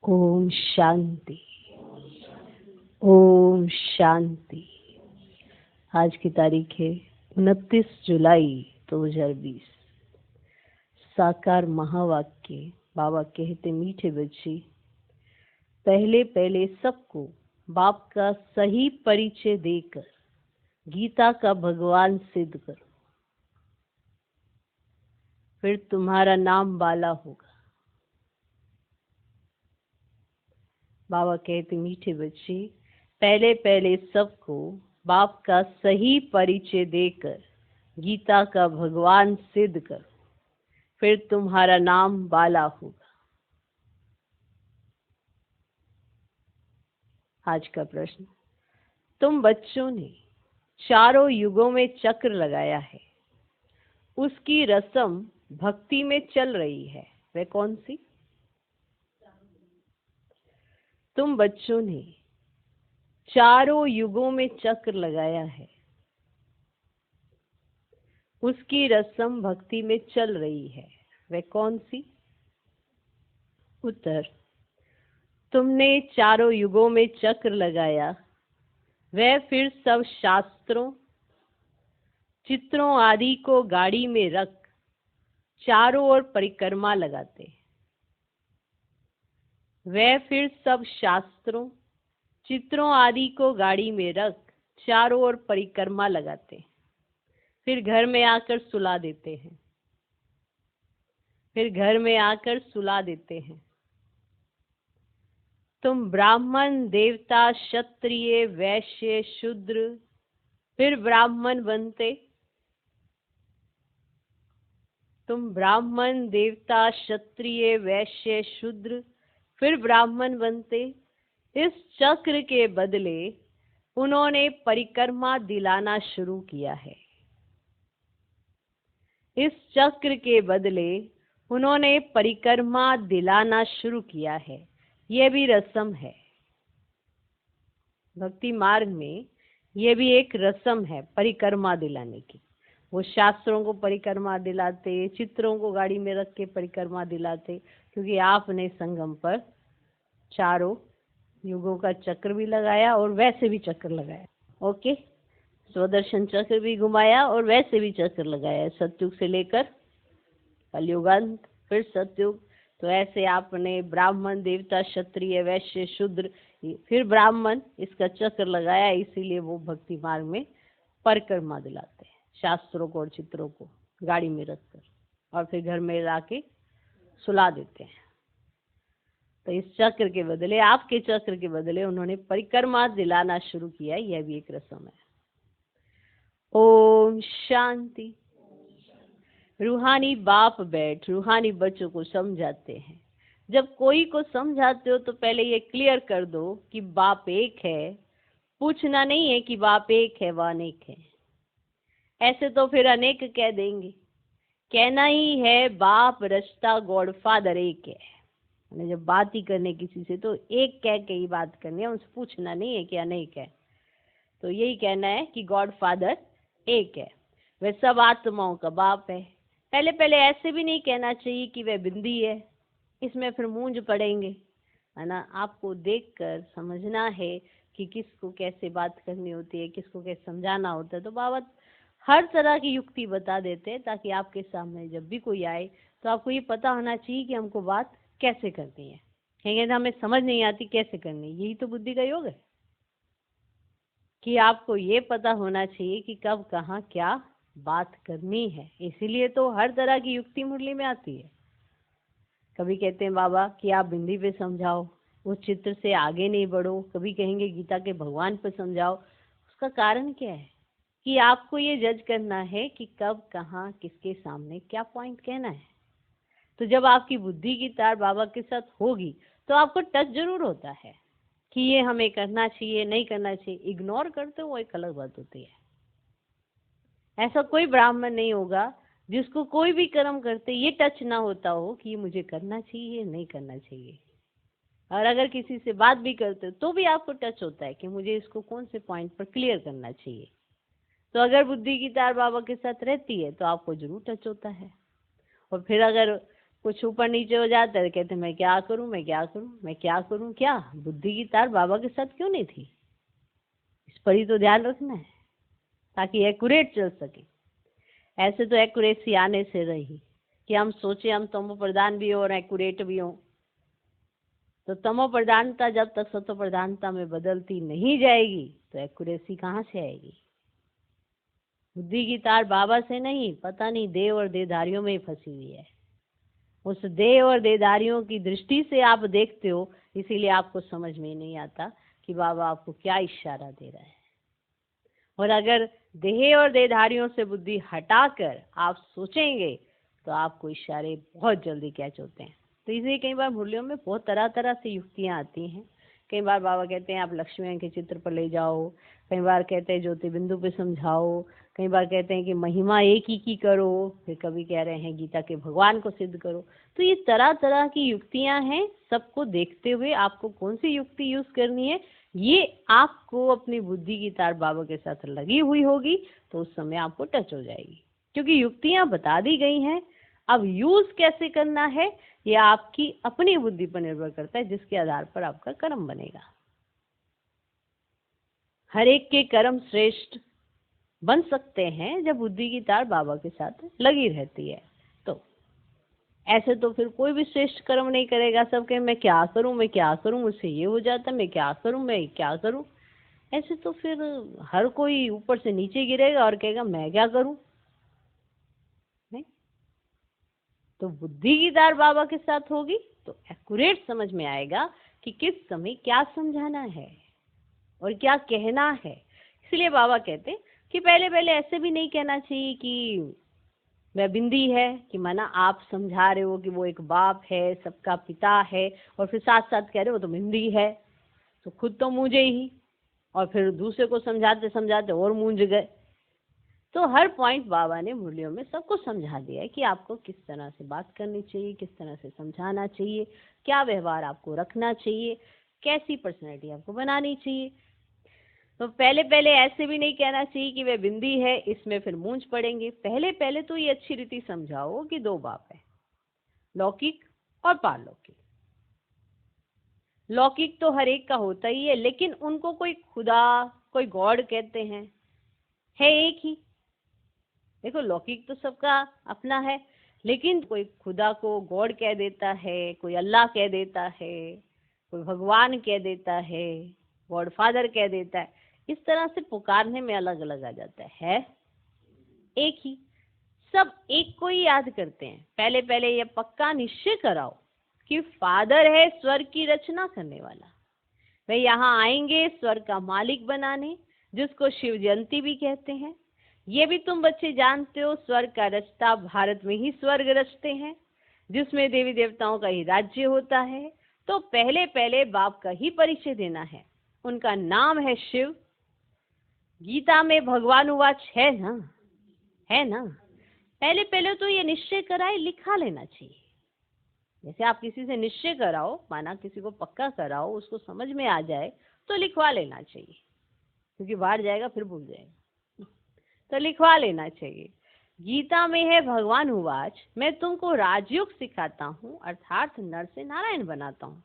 ओम शांति। ओम शांति। आज की तारीख है 29 जुलाई 2020। साकार महावाक्य। बाबा कहते, मीठे बच्चे, पहले पहले सबको बाप का सही परिचय देकर गीता का भगवान सिद्ध करो, फिर तुम्हारा नाम बाला होगा। बाबा कहते, मीठे बच्चे, पहले पहले सबको बाप का सही परिचय देकर गीता का भगवान सिद्ध करो, फिर तुम्हारा नाम बाला होगा। आज का प्रश्न, तुम बच्चों ने चारों युगों में चक्र लगाया है, उसकी रस्म भक्ति में चल रही है, वह कौन सी? तुम बच्चों ने चारों युगों में चक्र लगाया है, उसकी रस्म भक्ति में चल रही है, वह कौन सी? उत्तर, तुमने चारों युगों में चक्र लगाया, वह फिर सब शास्त्रों, चित्रों आदि को गाड़ी में रख चारों ओर परिक्रमा लगाते। वह फिर सब शास्त्रों, चित्रों आदि को गाड़ी में रख चारों ओर परिक्रमा लगाते, फिर घर में आकर सुला देते हैं। फिर घर में आकर सुला देते हैं। तुम ब्राह्मण, देवता, क्षत्रिय, वैश्य, शूद्र, फिर ब्राह्मण बनते। तुम ब्राह्मण, देवता, क्षत्रिय, वैश्य, शूद्र, फिर ब्राह्मण बनते। इस चक्र के बदले उन्होंने परिक्रमा दिलाना शुरू किया है। इस चक्र के बदले उन्होंने परिक्रमा दिलाना शुरू किया है। यह भी रस्म है। भक्ति मार्ग में यह भी एक रस्म है, परिक्रमा दिलाने की। वो शास्त्रों को परिक्रमा दिलाते, चित्रों को गाड़ी में रख के परिक्रमा दिलाते, क्योंकि आपने संगम पर चारों युगों का चक्र भी लगाया और वैसे भी चक्र लगाया। ओके, स्वदर्शन चक्र भी घुमाया और वैसे भी चक्र लगाया, सतयुग से लेकर कलयुगांत, फिर सतयुग। तो ऐसे आपने ब्राह्मण, देवता, क्षत्रिय, वैश्य, शूद्र, फिर ब्राह्मण, इसका चक्र लगाया। इसीलिए वो भक्ति मार्ग में परिक्रमा दिलाते हैं, शास्त्रों को और चित्रों को गाड़ी में रखकर, और फिर घर में लाके सुला देते हैं। तो इस चक्र के बदले, आपके चक्र के बदले उन्होंने परिक्रमा दिलाना शुरू किया। यह भी एक रस्म है। ओम शांति। रूहानी बाप बैठ रूहानी बच्चों को समझाते हैं। जब कोई को समझाते हो तो पहले ये क्लियर कर दो कि बाप एक है। पूछना नहीं है कि बाप एक है व अनेक है, ऐसे तो फिर अनेक कह देंगे। कहना ही है बाप रचता गॉड फादर एक है। जब बात ही करने किसी से तो एक कह के ही बात करनी है, उनसे पूछना नहीं है कि अनेक है। तो यही कहना है कि गॉड फादर एक है, वह सब आत्माओं का बाप है। पहले पहले ऐसे भी नहीं कहना चाहिए कि वह बिंदी है, इसमें फिर मूंज पड़ेंगे, है ना। आपको देखकर समझना है कि किसको कैसे बात करनी होती है, किसको कैसे समझाना होता है। तो बाबा हर तरह की युक्ति बता देते हैं, ताकि आपके सामने जब भी कोई आए तो आपको ये पता होना चाहिए कि हमको बात कैसे करनी है। कहेंगे तो हमें समझ नहीं आती कैसे करनी। यही तो बुद्धि का योग है कि आपको ये पता होना चाहिए कि कब कहाँ क्या बात करनी है। इसीलिए तो हर तरह की युक्ति मुरली में आती है। कभी कहते हैं बाबा कि आप बिंदी पे समझाओ, उस चित्र से आगे नहीं बढ़ो। कभी कहेंगे गीता के भगवान पे समझाओ। उसका कारण क्या है कि आपको ये जज करना है कि कब कहाँ किसके सामने क्या पॉइंट कहना है। तो जब आपकी बुद्धि की तार बाबा के साथ होगी तो आपको टच जरूर होता है कि ये हमें करना चाहिए, नहीं करना चाहिए। इग्नोर करते हो वो एक अलग बात होती है। ऐसा कोई ब्राह्मण नहीं होगा जिसको कोई भी कर्म करते ये टच ना होता हो कि ये मुझे करना चाहिए, नहीं करना चाहिए। और अगर किसी से बात भी करते हो तो भी आपको टच होता है कि मुझे इसको कौन से पॉइंट पर क्लियर करना चाहिए। तो अगर बुद्धि की तार बाबा के साथ रहती है तो आपको जरूर टच होता है। और फिर अगर कुछ ऊपर नीचे हो जाता है, कहते मैं क्या करूं, मैं क्या करूं, मैं क्या करूं। क्या बुद्धि की तार बाबा के साथ क्यों नहीं थी? इस पर ही तो ध्यान रखना है ताकि एक्यूरेट चल सके। ऐसे तो एक्यूरेसी आने से रही कि हम सोचे हम तमो प्रधान भी हो और एक्यूरेट भी हो। तो तमो प्रधानता जब तक सतो प्रधानता में बदलती नहीं जाएगी तो एक्यूरेसी कहाँ से आएगी? बुद्धि की तार बाबा से नहीं, पता नहीं देह और देहधारियों में ही फंसी हुई है। उस देह और देहधारियों की दृष्टि से आप देखते हो, इसीलिए आपको समझ में नहीं आता कि बाबा आपको क्या इशारा दे रहा है। और अगर देह और देहधारियों से बुद्धि हटाकर आप सोचेंगे तो आपको इशारे बहुत जल्दी कैच होते हैं। तो इसलिए कई बार मुरलियों में बहुत तरह तरह से युक्तियां आती हैं। कई बार बाबा कहते हैं आप लक्ष्मी के चित्र पर ले जाओ, कई बार कहते हैं ज्योति बिंदु पे समझाओ, कई बार कहते हैं कि महिमा एक ही की करो, फिर कभी कह रहे हैं गीता के भगवान को सिद्ध करो। तो ये तरह तरह की युक्तियां हैं। सबको देखते हुए आपको कौन सी युक्ति यूज करनी है, ये आपको अपनी बुद्धि की तार बाबा के साथ लगी हुई होगी तो उस समय आपको टच हो जाएगी, क्योंकि युक्तियां बता दी गई हैं। अब यूज कैसे करना है ये आपकी अपनी बुद्धि पर निर्भर करता है, जिसके आधार पर आपका कर्म बनेगा। हर एक के कर्म श्रेष्ठ बन सकते हैं जब बुद्धि की तार बाबा के साथ लगी रहती है। तो ऐसे तो फिर कोई भी श्रेष्ठ कर्म नहीं करेगा। सब कहे मैं क्या करूं, मैं क्या करूं, मुझसे ये हो जाता, मैं क्या करूं, मैं क्या करूं। ऐसे तो फिर हर कोई ऊपर से नीचे गिरेगा और कहेगा मैं क्या करूं। नहीं, तो बुद्धि की तार बाबा के साथ होगी तो एक्यूरेट समझ में आएगा कि किस समय क्या समझाना है और क्या कहना है। इसलिए बाबा कहते हैं कि पहले पहले ऐसे भी नहीं कहना चाहिए कि वह बिंदी है, कि माना आप समझा रहे हो कि वो एक बाप है, सबका पिता है, और फिर साथ साथ कह रहे हो तो बिंदी है, तो खुद तो मूंझे ही और फिर दूसरे को समझाते समझाते और मूंझ गए। तो हर पॉइंट बाबा ने मुरलियों में सबको समझा दिया है कि आपको किस तरह से बात करनी चाहिए, किस तरह से समझाना चाहिए, क्या व्यवहार आपको रखना चाहिए, कैसी पर्सनैलिटी आपको बनानी चाहिए। तो पहले पहले ऐसे भी नहीं कहना चाहिए कि वह बिंदी है, इसमें फिर मूंझ पड़ेंगे। पहले पहले तो ये अच्छी रीति समझाओ कि दो बाप है, लौकिक और पारलौकिक। लौकिक तो हर एक का होता ही है, लेकिन उनको कोई खुदा, कोई गॉड कहते हैं, है एक ही। देखो लौकिक तो सबका अपना है, लेकिन कोई खुदा को गॉड कह देता है, कोई अल्लाह कह देता है, कोई भगवान कह देता है, गॉड फादर कह देता है। इस तरह से पुकारने में अलग अलग आ जाता है एक ही। सब एक को ही याद करते हैं। पहले पहले ये पक्का निश्चय कराओ कि फादर है स्वर्ग की रचना करने वाला, वे यहाँ आएंगे स्वर्ग का मालिक बनाने, जिसको शिव जयंती भी कहते हैं। ये भी तुम बच्चे जानते हो, स्वर्ग का रचता भारत में ही स्वर्ग रचते हैं, जिसमें देवी देवताओं का ही राज्य होता है। तो पहले पहले बाप का ही परिचय देना है। उनका नाम है शिव। गीता में भगवान उवाच है ना, है ना। पहले पहले तो ये निश्चय कराए लिखा लेना चाहिए। जैसे आप किसी से निश्चय कराओ, माना किसी को पक्का कराओ, उसको समझ में आ जाए तो लिखवा लेना चाहिए, क्योंकि बाहर जाएगा फिर भूल जाएगा। तो लिखवा लेना चाहिए। गीता में है भगवान उवाच, मैं तुमको राजयोग सिखाता हूँ, अर्थात नर से नारायण बनाता हूँ।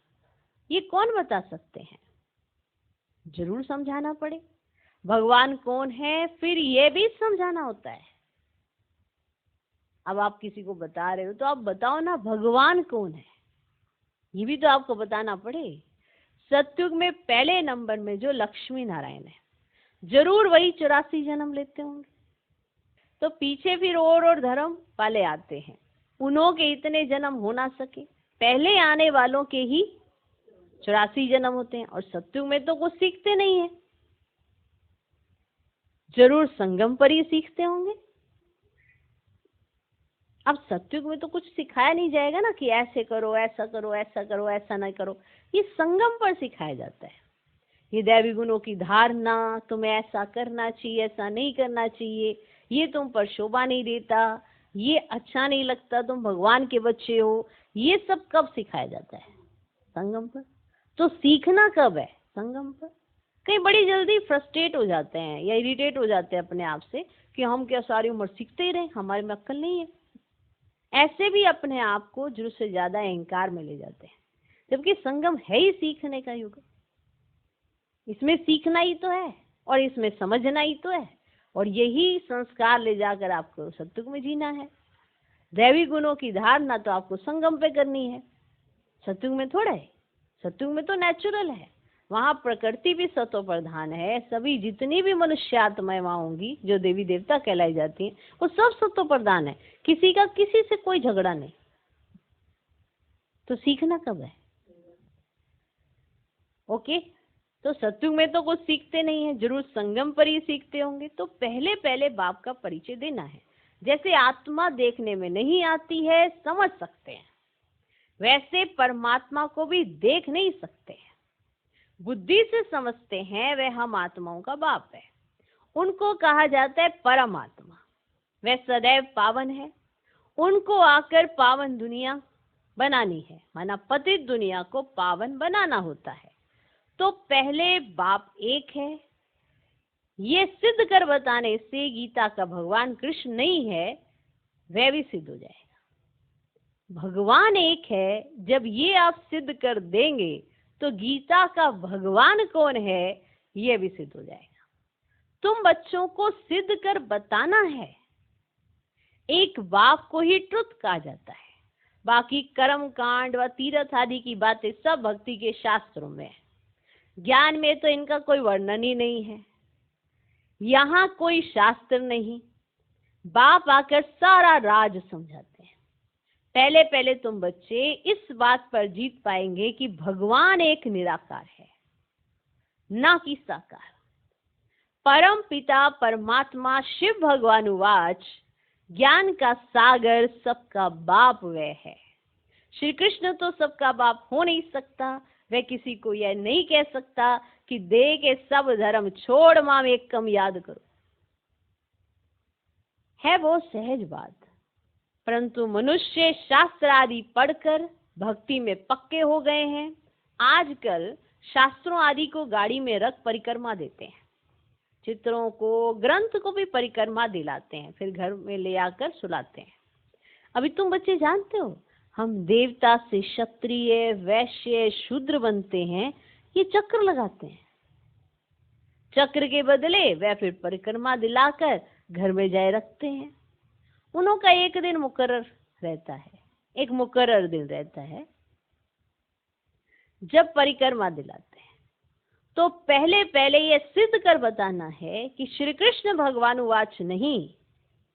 ये कौन बता सकते हैं? जरूर समझाना पड़े भगवान कौन है, फिर ये भी समझाना होता है। अब आप किसी को बता रहे हो तो आप बताओ ना भगवान कौन है, ये भी तो आपको बताना पड़े। सतयुग में पहले नंबर में जो लक्ष्मी नारायण है, जरूर वही 84 जन्म लेते होंगे। तो पीछे फिर और धर्म वाले आते हैं, उन्हों के इतने जन्म हो ना सके, पहले आने वालों के ही 84 जन्म होते हैं। और सतयुग में तो कुछ सीखते नहीं है, जरूर संगम पर ही सीखते होंगे। अब सतयुग में तो कुछ सिखाया नहीं जाएगा ना कि ऐसे करो, ऐसा करो, ऐसा करो, ऐसा नहीं करो। ये संगम पर सिखाया जाता है। ये दैवी गुणों की धारणा, तुम्हें ऐसा करना चाहिए, ऐसा नहीं करना चाहिए, ये तुम पर शोभा नहीं देता, ये अच्छा नहीं लगता, तुम भगवान के बच्चे हो, ये सब कब सिखाया जाता है? संगम पर। तो सीखना कब है? संगम पर। कई बड़ी जल्दी फ्रस्ट्रेट हो जाते हैं या इरिटेट हो जाते हैं अपने आप से कि हम क्या सारी उम्र सीखते ही रहे, हमारे में अक्ल नहीं है। ऐसे भी अपने आप को जरूरत से ज्यादा अहंकार में ले जाते हैं, जबकि संगम है ही सीखने का युग। इसमें सीखना ही तो है और इसमें समझना ही तो है, और यही संस्कार ले जाकर आपको सत्युग में जीना है। दैवी गुणों की धारणा तो आपको संगम पे करनी है, सत्युग में थोड़ा है। सत्युग में तो नेचुरल है, वहां प्रकृति भी सतो प्रधान है। सभी जितनी भी मनुष्य आत्माएं वहां होंगी जो देवी देवता कहलाई जाती हैं, वो सब सतो प्रधान है। किसी का किसी से कोई झगड़ा नहीं। तो सीखना कब है? ओके, तो सत्युग में तो कुछ सीखते नहीं है, जरूर संगम पर ही सीखते होंगे। तो पहले पहले बाप का परिचय देना है। जैसे आत्मा देखने में नहीं आती है, समझ सकते हैं, वैसे परमात्मा को भी देख नहीं सकते हैं। बुद्धि से समझते हैं वह हम आत्माओं का बाप है। उनको कहा जाता है परमात्मा। वह सदैव पावन है। उनको आकर पावन दुनिया बनानी है, माना पतित दुनिया को पावन बनाना होता है। तो पहले बाप एक है, ये सिद्ध कर बताने से गीता का भगवान कृष्ण नहीं है, वह भी सिद्ध हो जाएगा। भगवान एक है, जब ये आप सिद्ध कर देंगे तो गीता का भगवान कौन है ये भी सिद्ध हो जाएगा। तुम बच्चों को सिद्ध कर बताना है। एक बाप को ही ट्रुथ कहा जाता है। बाकी कर्म कांड व तीर्थ आदि की बातें सब भक्ति के शास्त्रों में है। ज्ञान में तो इनका कोई वर्णन ही नहीं है। यहाँ कोई शास्त्र नहीं, बाप आकर सारा राज समझाते हैं। पहले पहले तुम बच्चे इस बात पर जीत पाएंगे कि भगवान एक निराकार है, ना कि साकार। परम पिता परमात्मा शिव भगवान उवाच, ज्ञान का सागर सबका बाप वह है। श्री कृष्ण तो सबका बाप हो नहीं सकता। वह किसी को यह नहीं कह सकता कि दे के सब धर्म छोड़ माम एक कम याद करो। है वो सहज बात, परंतु मनुष्य शास्त्र आदि पढ़कर भक्ति में पक्के हो गए हैं। आजकल शास्त्रों आदि को गाड़ी में रख परिक्रमा देते हैं, चित्रों को ग्रंथ को भी परिक्रमा दिलाते हैं, फिर घर में ले आकर सुलाते हैं। अभी तुम बच्चे जानते हो, हम देवता से क्षत्रिय वैश्य शूद्र बनते हैं, ये चक्र लगाते हैं। चक्र के बदले वह फिर परिक्रमा दिलाकर घर में जाए रखते हैं। उन्हों का एक दिन मुकर्रर रहता है, एक मुकर्रर दिन रहता है जब परिक्रमा दिलाते हैं। तो पहले पहले यह सिद्ध कर बताना है कि श्री कृष्ण भगवान उवाच नहीं,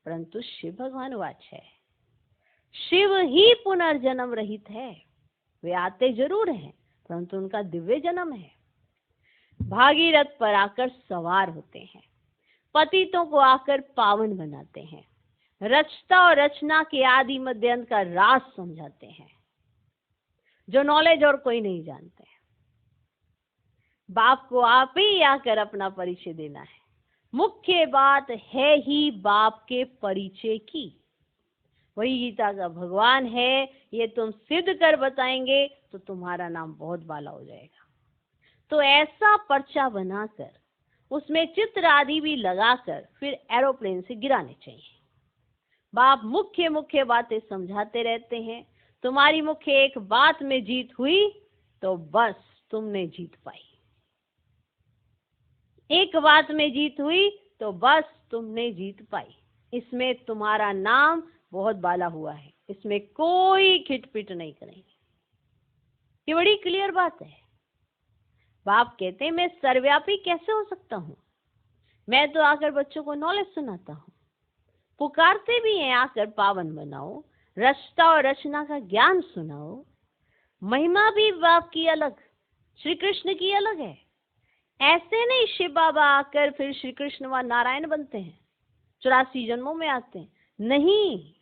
परंतु शिव भगवान उवाच है। शिव ही पुनर्जन्म रहित है। वे आते जरूर हैं, परंतु उनका दिव्य जन्म है। भागीरथ पर आकर सवार होते हैं, पतितों को आकर पावन बनाते हैं, रचता और रचना के आदि मध्य अंत का राज समझाते हैं, जो नॉलेज और कोई नहीं जानते हैं। बाप को आप ही आकर अपना परिचय देना है। मुख्य बात है ही बाप के परिचय की। वही गीता का भगवान है, ये तुम सिद्ध कर बताएंगे तो तुम्हारा नाम बहुत बाला हो जाएगा। तो ऐसा पर्चा बनाकर उसमें चित्र आदि भी लगाकर फिर एरोप्लेन से गिराने चाहिए। बाप मुख्य मुख्य बातें समझाते रहते हैं। तुम्हारी मुख्य एक बात में जीत हुई तो बस तुमने जीत पाई। एक बात में जीत हुई तो बस तुमने जीत पाई। इसमें तुम्हारा नाम बहुत बाला हुआ है, इसमें कोई खिटपिट नहीं करेंगे। ये बड़ी क्लियर बात है। बाप कहते हैं मैं सर्वव्यापी कैसे हो सकता हूँ? मैं तो आकर बच्चों को नॉलेज सुनाता हूँ। पुकारते भी हैं आकर पावन बनाओ, रचता और रचना का ज्ञान सुनाओ। महिमा भी बाप की अलग, श्री कृष्ण की अलग है। ऐसे नहीं शिव बाबा आकर फिर श्री कृष्ण व नारायण बनते हैं, 84 जन्मों में आते हैं। नहीं,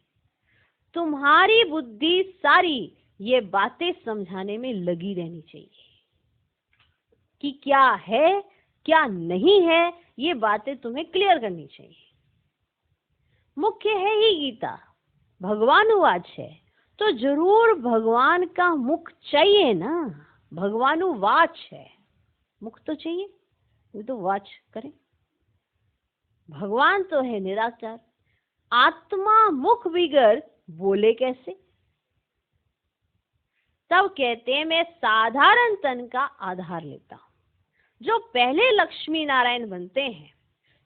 तुम्हारी बुद्धि सारी ये बातें समझाने में लगी रहनी चाहिए कि क्या है क्या नहीं है, ये बातें तुम्हें क्लियर करनी चाहिए। मुख्य है ही गीता, भगवान उवाच है, तो जरूर भगवान का मुख चाहिए ना। भगवान उवाच है, मुख तो चाहिए, वो तो वाच करें। भगवान तो है निराकार। आत्मा मुख बिगर बोले कैसे? तब कहते हैं मैं साधारण तन का आधार लेता हूं। जो पहले लक्ष्मी नारायण बनते हैं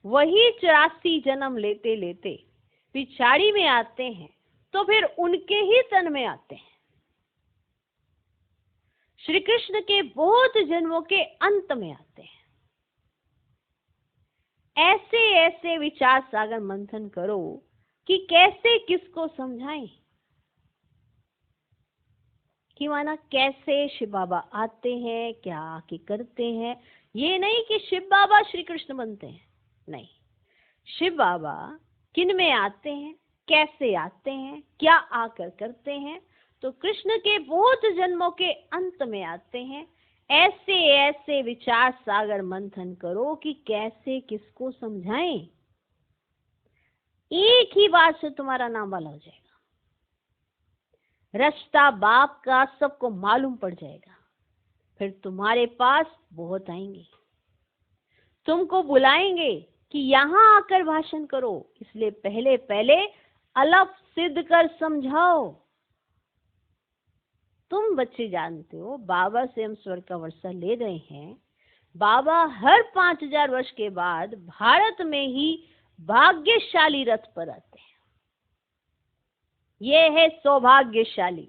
वही 84 जन्म लेते लेते पिछाड़ी में आते हैं, तो फिर उनके ही तन में आते हैं। श्री कृष्ण के बहुत जन्मों के अंत में आते हैं। ऐसे ऐसे विचार सागर मंथन करो कि कैसे किसको समझाएं, कि माना कैसे शिव बाबा आते हैं, क्या आके करते हैं। ये नहीं कि शिव बाबा श्री कृष्ण बनते हैं, नहीं। शिव बाबा किन में आते हैं, कैसे आते हैं, क्या आकर करते हैं, तो कृष्ण के बहुत जन्मों के अंत में आते हैं। ऐसे ऐसे विचार सागर मंथन करो कि कैसे किसको समझाएं। एक ही बार से तुम्हारा नाम वाला हो जाएगा। रास्ता बाप का सबको मालूम पड़ जाएगा। फिर तुम्हारे पास बहुत आएंगे, तुमको बुलाएंगे कि यहाँ आकर भाषण करो। इसलिए पहले पहले अलग सिद्ध कर समझाओ। तुम बच्चे जानते हो बाबा से हम स्वर्ग का वर्षा ले रहे हैं। बाबा हर 5000 वर्ष के बाद भारत में ही भाग्यशाली रथ पर आते हैं। ये है सौभाग्यशाली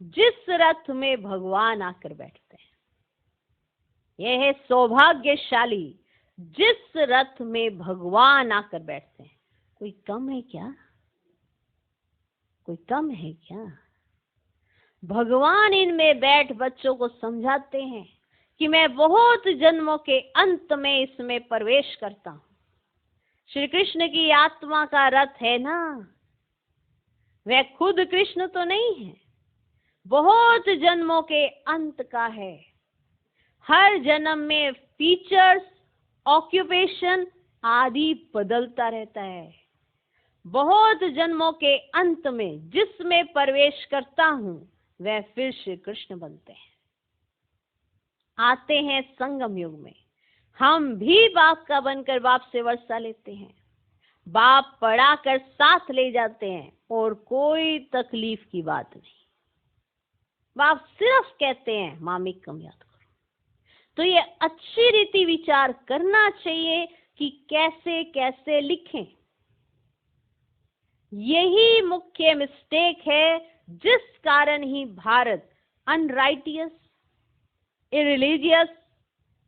जिस रथ में भगवान आकर बैठते हैं। यह है सौभाग्यशाली जिस रथ में भगवान आकर बैठते हैं। कोई कम है क्या? कोई कम है क्या? भगवान इनमें बैठ बच्चों को समझाते हैं कि मैं बहुत जन्मों के अंत में इसमें प्रवेश करता हूं। श्री कृष्ण की आत्मा का रथ है ना, वह खुद कृष्ण तो नहीं है, बहुत जन्मों के अंत का है। हर जन्म में फीचर्स, ऑक्यूपेशन आदि बदलता रहता है। बहुत जन्मों के अंत में जिसमें प्रवेश करता हूं वह फिर श्री कृष्ण बनते हैं। आते हैं संगम युग में। हम भी बाप का बनकर बाप से वर्षा लेते हैं। बाप पढ़ाकर साथ ले जाते हैं और कोई तकलीफ की बात नहीं। बाप सिर्फ कहते हैं मामिक कम याद करो। तो ये अच्छी रीति विचार करना चाहिए कि कैसे कैसे लिखें। यही मुख्य मिस्टेक है जिस कारण ही भारत अनराइटियस, इरिलीजियस,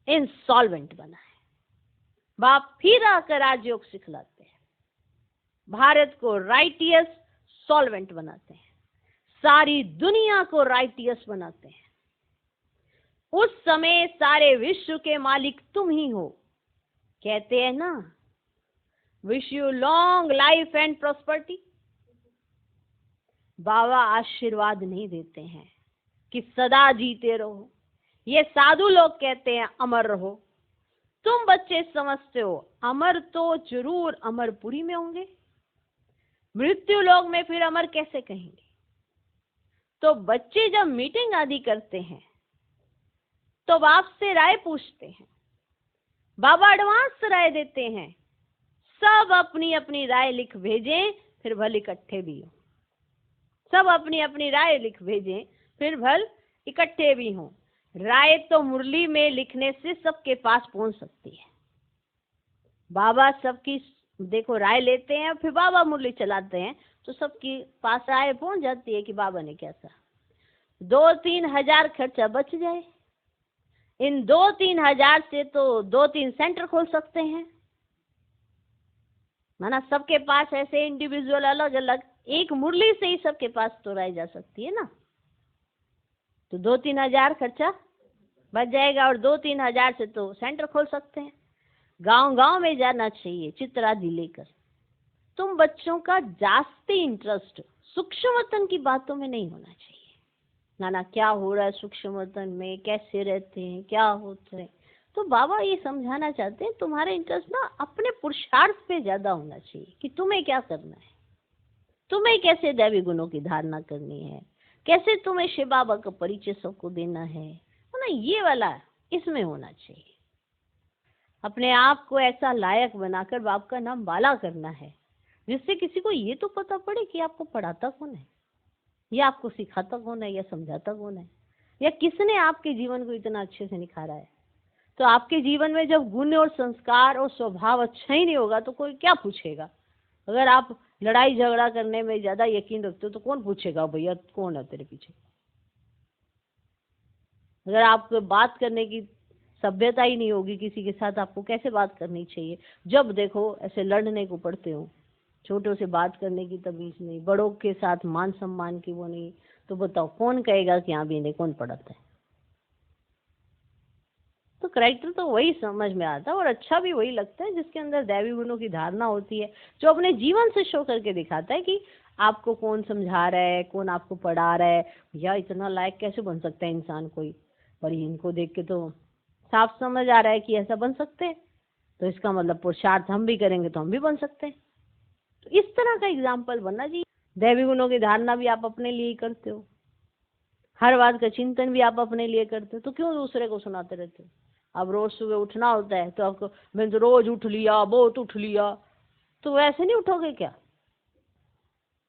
इंसॉल्वेंट बना है। बाप फिर आकर राजयोग सिखलाते हैं, भारत को राइटियस सॉल्वेंट बनाते हैं, सारी दुनिया को राइटियस बनाते हैं। उस समय सारे विश्व के मालिक तुम ही हो। कहते हैं ना, wish you long life and prosperity. बाबा आशीर्वाद नहीं देते हैं कि सदा जीते रहो। ये साधु लोग कहते हैं अमर रहो। तुम बच्चे समझते हो अमर तो जरूर अमरपुरी में होंगे, मृत्यु लोक में फिर अमर कैसे कहेंगे? तो बच्चे जब मीटिंग आदि करते हैं तो बाप से राय पूछते हैं। बाबा एडवांस राय देते हैं। सब अपनी अपनी राय लिख भेजें, फिर भल इकट्ठे भी हो। सब अपनी अपनी राय लिख भेजें, फिर भल इकट्ठे भी हों। राय तो मुरली में लिखने से सबके पास पहुंच सकती है। बाबा सबकी देखो राय लेते हैं, फिर बाबा मुरली चलाते हैं तो सबकी पास राय पहुंच जाती है कि बाबा ने क्या कहा। 2-3 हजार खर्चा बच जाए। इन 2-3 हजार से तो 2-3 सेंटर खोल सकते हैं। माना सबके पास ऐसे इंडिविजुअल अलग अलग एक मुरली से ही सबके पास तो राय जा सकती है ना। तो 2-3 हजार खर्चा बच जाएगा और 2-3 हजार से तो सेंटर खोल सकते हैं। गांव गांव में जाना चाहिए चित्रादि लेकर। तुम बच्चों का जास्ती इंटरेस्ट सूक्ष्म वतन की बातों में नहीं होना चाहिए। नाना क्या हो रहा है सूक्ष्म वतन में, कैसे रहते हैं, क्या होता है। तो बाबा ये समझाना चाहते हैं तुम्हारा इंटरेस्ट ना अपने पुरुषार्थ पे ज्यादा होना चाहिए कि तुम्हें क्या करना है, तुम्हें कैसे दैवी गुणों की धारणा करनी है, कैसे तुम्हें शिव बाबा का परिचय सबको देना है ना। ये वाला इसमें होना चाहिए। अपने आप को ऐसा लायक बनाकर बाप का नाम वाला करना है। जिससे किसी को ये तो पता पड़े कि आपको पढ़ाता कौन है, या आपको सिखाता कौन है, या समझाता कौन है, या किसने आपके जीवन को इतना अच्छे से निखारा है। तो आपके जीवन में जब गुण और संस्कार और स्वभाव अच्छा ही नहीं होगा तो कोई क्या पूछेगा। अगर आप लड़ाई झगड़ा करने में ज्यादा यकीन रखते हो तो कौन पूछेगा भैया कौन है तेरे पीछे। अगर आपको बात करने की सभ्यता ही नहीं होगी किसी के साथ, आपको कैसे बात करनी चाहिए। जब देखो ऐसे लड़ने को पड़ते हो, छोटों से बात करने की तमीज नहीं, बड़ों के साथ मान सम्मान की वो नहीं, तो बताओ कौन कहेगा कि हाँ भी इन्हें कौन पढ़ाता है। तो कैरेक्टर तो वही समझ में आता है और अच्छा भी वही लगता है जिसके अंदर दैवी गुणों की धारणा होती है, जो अपने जीवन से शो करके दिखाता है कि आपको कौन समझा रहा है, कौन आपको पढ़ा रहा है। या इतना लायक कैसे बन सकता है इंसान कोई, पर इनको देख के तो साफ समझ आ रहा है कि ऐसा बन सकते हैं, तो इसका मतलब पुरुषार्थ हम भी करेंगे तो हम भी बन सकते हैं। तो इस तरह का एग्जाम्पल बनना चाहिए। दैवी गुणों की धारणा भी आप अपने लिए ही करते हो, हर बात का चिंतन भी आप अपने लिए करते हो, तो क्यों दूसरे को सुनाते रहते हो। अब रोज सुबह उठना होता है तो आपको मैं तो रोज उठ लिया, बहुत उठ लिया, तो वैसे नहीं उठोगे क्या।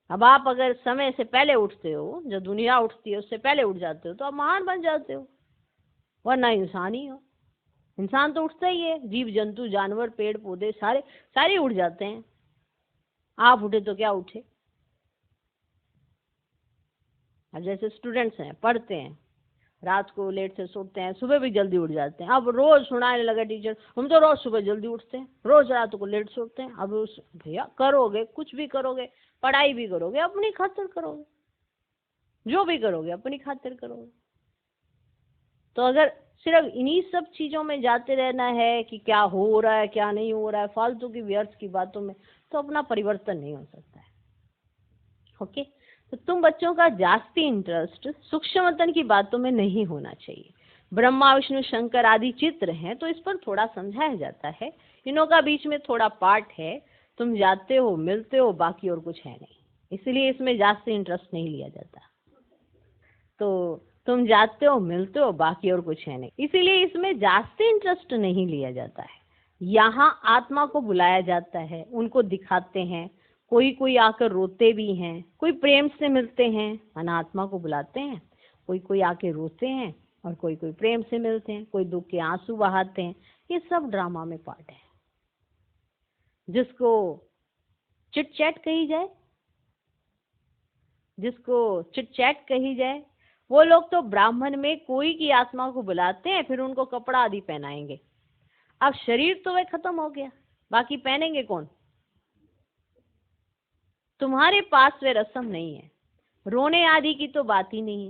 अब आप अगर समय से पहले उठते हो, जो दुनिया उठती है उससे पहले उठ जाते हो, तो आप महान बन जाते हो, वरना इंसान ही हो। इंसान तो उठता ही है, जीव जंतु जानवर पेड़ पौधे सारे उठ जाते हैं। आप उठे तो क्या उठे। अब जैसे स्टूडेंट्स हैं, पढ़ते हैं, रात को लेट से सोते हैं, सुबह भी जल्दी उठ जाते हैं। अब रोज सुनाने लगा टीचर हम तो रोज सुबह जल्दी उठते हैं, रोज रात को लेट सोते हैं। अब उस भैया करोगे, कुछ भी करोगे, पढ़ाई भी करोगे अपनी खातिर करोगे, जो भी करोगे अपनी खातिर करोगे। तो अगर सिर्फ इन्हीं सब चीजों में जाते रहना है कि क्या हो रहा है क्या नहीं हो रहा है, फालतू की व्यर्थ की बातों में, तो अपना परिवर्तन नहीं हो सकता है। ओके, तो तुम बच्चों का जास्ती इंटरेस्ट सूक्ष्मतन की बातों में नहीं होना चाहिए। ब्रह्मा विष्णु शंकर आदि चित्र हैं तो इस पर थोड़ा समझाया जाता है, इनों का बीच में थोड़ा पार्ट है, तुम जाते हो मिलते हो बाकी और कुछ है नहीं, इसलिए इसमें जास्ती इंटरेस्ट नहीं लिया जाता। तो तुम जाते हो मिलते हो बाकी और कुछ है नहीं, इसीलिए इसमें जास्ती इंटरेस्ट नहीं लिया जाता है। यहाँ आत्मा को बुलाया जाता है, उनको दिखाते हैं, कोई कोई आकर रोते भी हैं, कोई प्रेम से मिलते हैं, अनात्मा को बुलाते हैं, कोई कोई आके रोते हैं और कोई कोई प्रेम से मिलते हैं, कोई दुख के आंसू बहाते हैं। ये सब ड्रामा में पार्ट है, जिसको चिट चैट कही जाए, वो लोग तो ब्राह्मण में कोई की आत्मा को बुलाते हैं, फिर उनको कपड़ा आदि पहनाएंगे। अब शरीर तो वह खत्म हो गया, बाकी पहनेंगे कौन। तुम्हारे पास वे रस्म नहीं है, रोने आदि की तो बात ही नहीं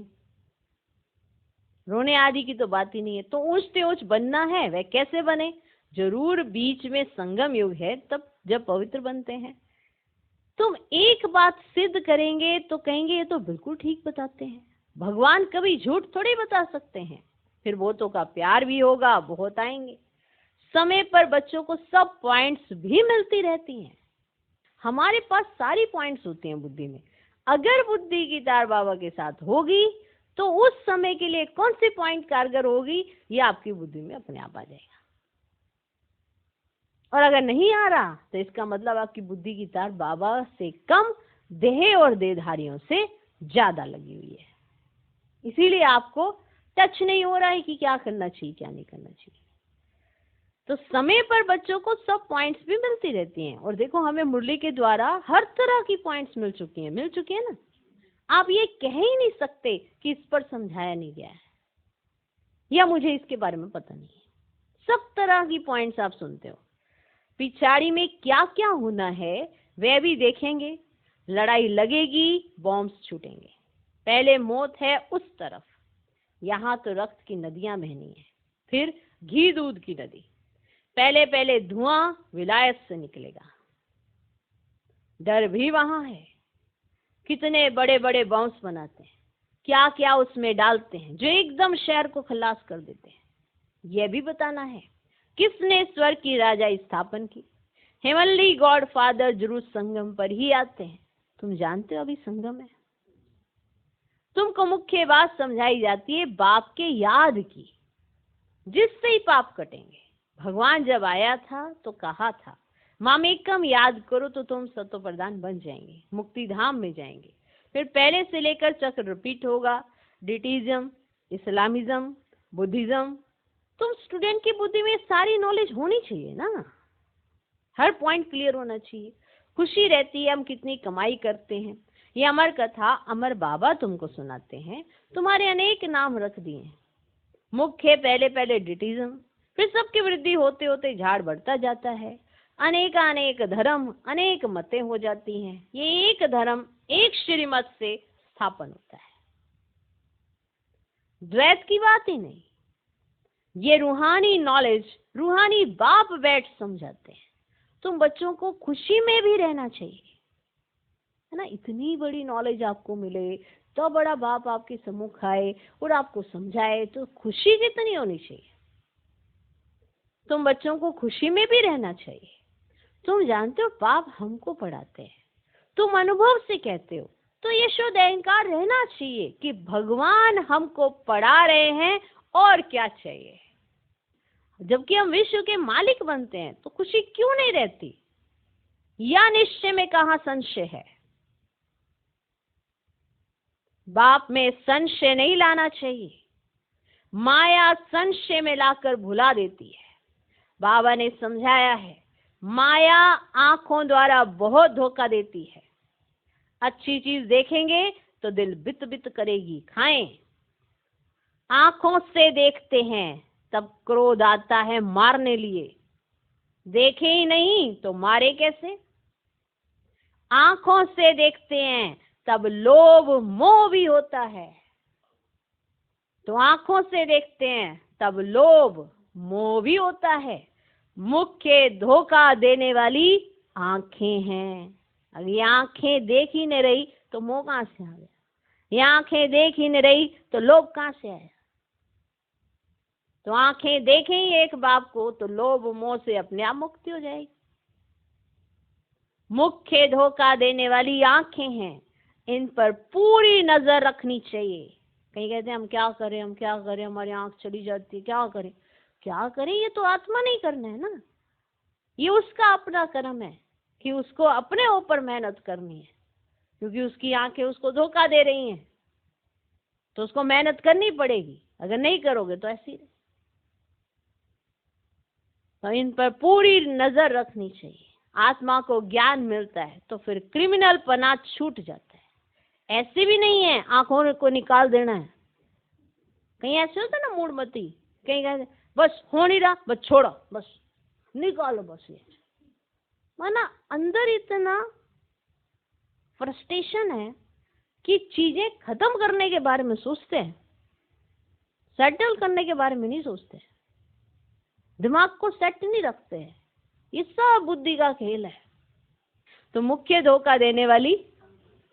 है, तो ऊंचते ऊंच बनना है, वह कैसे बने। जरूर बीच में संगम युग है, तब जब पवित्र बनते हैं। तुम एक बात सिद्ध करेंगे तो कहेंगे ये तो बिल्कुल ठीक बताते हैं, भगवान कभी झूठ थोड़ी बता सकते हैं। फिर बहुतों का प्यार भी होगा, बहुत आएंगे। समय पर बच्चों को सब पॉइंट्स भी मिलती रहती हैं। हमारे पास सारी पॉइंट्स होती हैं बुद्धि में, अगर बुद्धि की तार बाबा के साथ होगी तो उस समय के लिए कौन सी पॉइंट कारगर होगी, ये आपकी बुद्धि में अपने आप आ जाएगा। और अगर नहीं आ रहा तो इसका मतलब आपकी बुद्धि की तार बाबा से कम देह और देहधारियों से ज्यादा लगी हुई है, इसीलिए आपको टच नहीं हो रहा है कि क्या करना चाहिए क्या नहीं करना चाहिए। तो समय पर बच्चों को सब पॉइंट्स भी मिलती रहती हैं। और देखो हमें मुरली के द्वारा हर तरह की पॉइंट्स मिल चुकी है ना। आप ये कह ही नहीं सकते कि इस पर समझाया नहीं गया है या मुझे इसके बारे में पता नहीं है। सब तरह की पॉइंट्स आप सुनते हो। पिछाड़ी में क्या क्या होना है वह भी देखेंगे। लड़ाई लगेगी, बॉम्ब्स छूटेंगे, पहले मौत है उस तरफ, यहाँ तो रक्त की नदियां बहनी है, फिर घी दूध की नदी। पहले धुआं विलायत से निकलेगा, डर भी वहां है। कितने बड़े बड़े बॉम्ब्स बनाते हैं, क्या क्या उसमें डालते हैं जो एकदम शहर को खलास कर देते हैं। यह भी बताना है किसने स्वर्ग की राजा स्थापन की। हेवनली गॉड फादर जरूर संगम पर ही आते हैं। तुम जानते हो अभी संगम है। तुमको मुख्य बात समझाई जाती है बाप के याद की, जिससे ही पाप कटेंगे। भगवान जब आया था तो कहा था मामेकम याद करो तो तुम सतो प्रधान बन जाएंगे, मुक्ति धाम में जाएंगे। फिर पहले से लेकर चक्र रिपीट होगा, डिटिज्म, इस्लामिज्म, बुद्धिज्म। तुम स्टूडेंट की बुद्धि में सारी नॉलेज होनी चाहिए ना, हर पॉइंट क्लियर होना चाहिए। खुशी रहती है हम कितनी कमाई करते हैं, ये अमर कथा अमर बाबा तुमको सुनाते हैं। तुम्हारे अनेक नाम रख दिए हैं। मुख्य पहले पहले डिटिज्म, फिर सबकी वृद्धि होते होते झाड़ बढ़ता जाता है। अनेक धर्म, अनेक मतें हो जाती हैं। ये एक धर्म एक श्रीमत से स्थापन होता है। द्वैत की बात ही नहीं, ये रूहानी नॉलेज रूहानी बाप बैठ समझाते हैं। तुम बच्चों को खुशी में भी रहना चाहिए, है ना। इतनी बड़ी नॉलेज आपको मिले तो बड़ा बाप आपके सम्मुख आए और आपको समझाए, तो खुशी कितनी होनी चाहिए। तुम बच्चों को खुशी में भी रहना चाहिए। तुम जानते हो बाप हमको पढ़ाते हैं, तुम अनुभव से कहते हो, तो ये शुद्ध अहंकार रहना चाहिए कि भगवान हमको पढ़ा रहे हैं और क्या चाहिए। जबकि हम विश्व के मालिक बनते हैं तो खुशी क्यों नहीं रहती? या निश्चय में कहाँ संशय है? बाप में संशय नहीं लाना चाहिए। माया संशय में लाकर भुला देती है। बाबा ने समझाया है, माया आंखों द्वारा बहुत धोखा देती है। अच्छी चीज देखेंगे तो दिल बित बित करेगी, खाएं। आंखों से देखते हैं तब क्रोध आता है मारने लिए, देखे ही नहीं तो मारे कैसे। आंखों से देखते हैं तब लोभ मोह भी होता है, तो आंखों से देखते हैं तब लोभ मोह भी होता है। मुख्य धोखा देने वाली आंखें हैं। अगर ये आंखें देख ही नहीं रही तो मोह कहां से आ गया? ये आंखें देख ही नहीं रही तो लोभ कहां से आया? तो आंखें देखें ही एक बाप को तो लोभ मोह से अपने आप मुक्ति हो जाएगी। मुख्य धोखा देने वाली आंखें हैं, इन पर पूरी नजर रखनी चाहिए। कहीं कहते हैं हम क्या करें, हम क्या करें, हमारी आंख चली जाती है, क्या करें क्या करें। ये तो आत्मा नहीं करना है ना, ये उसका अपना कर्म है कि उसको अपने ऊपर मेहनत करनी है, क्योंकि उसकी आंखें उसको धोखा दे रही हैं, तो उसको मेहनत करनी पड़ेगी। अगर नहीं करोगे तो ऐसी रहे। तो इन पर पूरी नजर रखनी चाहिए। आत्मा को ज्ञान मिलता है तो फिर क्रिमिनल पना छूट जाता है। ऐसे भी नहीं है आंखों को निकाल देना है। कहीं ऐसे होता है ना मूडमती, कहीं कहते बस हो नहीं रहा, बस छोड़ो, बस निकालो, बस ये माना अंदर इतना फ्रस्ट्रेशन है कि चीजें खत्म करने के बारे में सोचते हैं, सेटल करने के बारे में नहीं सोचते, दिमाग को सेट नहीं रखते हैं। ये सब बुद्धि का खेल है। तो मुख्य धोखा देने वाली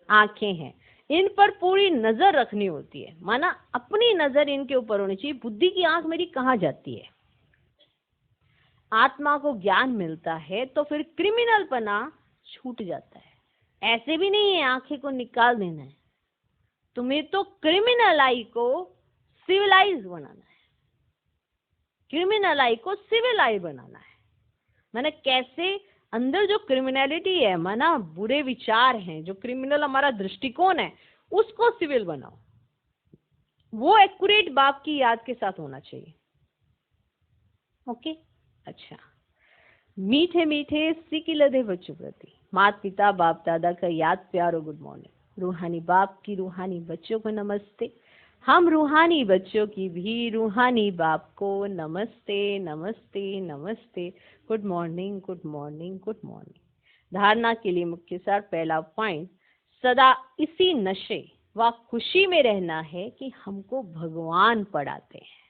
आंखें हैं, इन पर पूरी नजर रखनी होती है। माना अपनी नजर इनके ऊपर होनी चाहिए। बुद्धि की आंख मेरी कहाँ जाती है? आत्मा को ज्ञान मिलता है तो फिर क्रिमिनल पना छूट जाता है। ऐसे भी नहीं है आंखें को निकाल देना है, तुम्हें तो क्रिमिनल आई को सिविलाइज बनाना है। क्रिमिनल आई को सिविल आई बनाना है। माना कैसे अंदर जो क्रिमिनलिटी है, माना बुरे विचार हैं, जो क्रिमिनल हमारा दृष्टिकोण है, उसको सिविल बनाओ। वो एक्यूरेट बाप की याद के साथ होना चाहिए। ओके, अच्छा। मीठे मीठे सिकी लदे बच्चों प्रति माता पिता बाप दादा का याद प्यार और गुड मॉर्निंग। रूहानी बाप की रूहानी बच्चों को नमस्ते। हम रूहानी बच्चों की भी रूहानी बाप को नमस्ते नमस्ते नमस्ते। Good morning good morning good morning. धारणा के लिए मुख्य सार पहला पॉइंट, सदा इसी नशे व खुशी में रहना है कि हमको भगवान पढ़ाते हैं।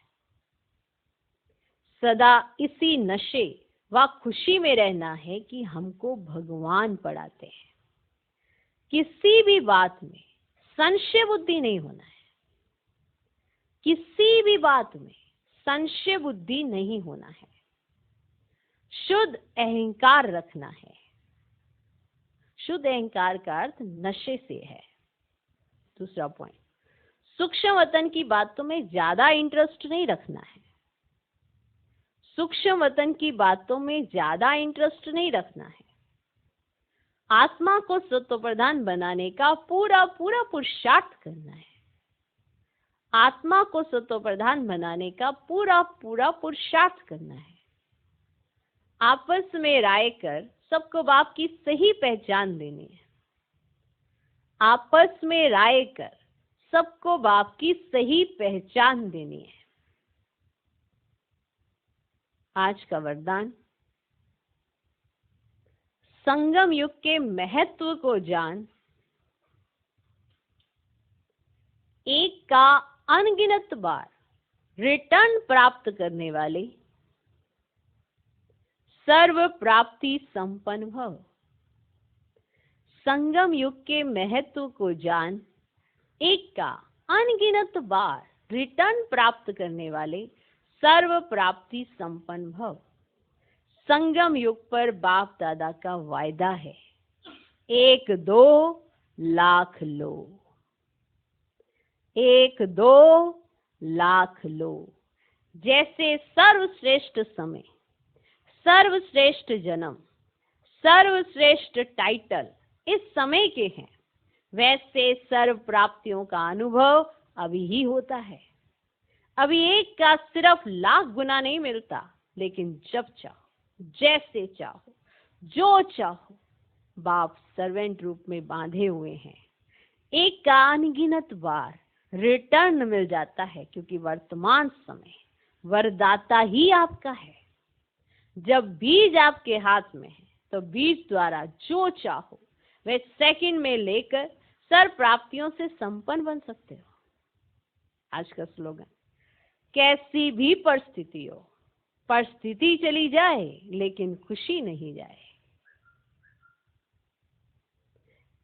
सदा इसी नशे व खुशी में रहना है कि हमको भगवान पढ़ाते हैं। किसी भी बात में संशय बुद्धि नहीं होना है। किसी भी बात में संशय बुद्धि नहीं होना है। शुद्ध अहंकार रखना है। शुद्ध अहंकार का अर्थ नशे से है। दूसरा पॉइंट, सूक्ष्म वतन की बातों में ज्यादा इंटरेस्ट नहीं रखना है। सूक्ष्म वतन की बातों में ज्यादा इंटरेस्ट नहीं रखना है। आत्मा को सत्व प्रधान बनाने का पूरा पूरा पुरुषार्थ करना है। आत्मा को सत्व प्रधान बनाने का पूरा पूरा पुरुषार्थ करना है। आपस में राय कर सबको बाप की सही पहचान देनी है। आपस में राय कर सबको बाप की सही पहचान देनी है। आज का वरदान, संगम युग के महत्व को जान, एक का अनगिनत बार रिटर्न प्राप्त करने वाले सर्व प्राप्ति संपन्न भव। संगम युग के महत्व को जान, एक का अनगिनत बार रिटर्न प्राप्त करने वाले सर्व प्राप्ति संपन्न भव। संगम युग पर बाप दादा का वायदा है, 1-2 लाख लो, 1-2 लाख लो। जैसे सर्वश्रेष्ठ समय, सर्वश्रेष्ठ जन्म, सर्वश्रेष्ठ टाइटल इस समय के हैं, वैसे सर्व प्राप्तियों का अनुभव अभी ही होता है। अभी एक का सिर्फ लाख गुना नहीं मिलता, लेकिन जब चाहो, जैसे चाहो, जो चाहो, बाप सर्वेंट रूप में बांधे हुए हैं। एक का अनगिनत बार रिटर्न मिल जाता है, क्योंकि वर्तमान समय वरदाता ही आपका है। जब बीज आपके हाथ में है, तो बीज द्वारा जो चाहो वह सेकंड में लेकर सर्व प्राप्तियों से संपन्न बन सकते हो। आज का स्लोगन, कैसी भी परिस्थिति हो, परिस्थिति चली जाए लेकिन खुशी नहीं जाए।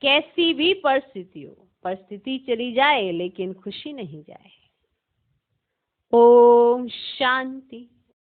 कैसी भी परिस्थिति हो, परिस्थिति चली जाए लेकिन खुशी नहीं जाए। ओम शांति।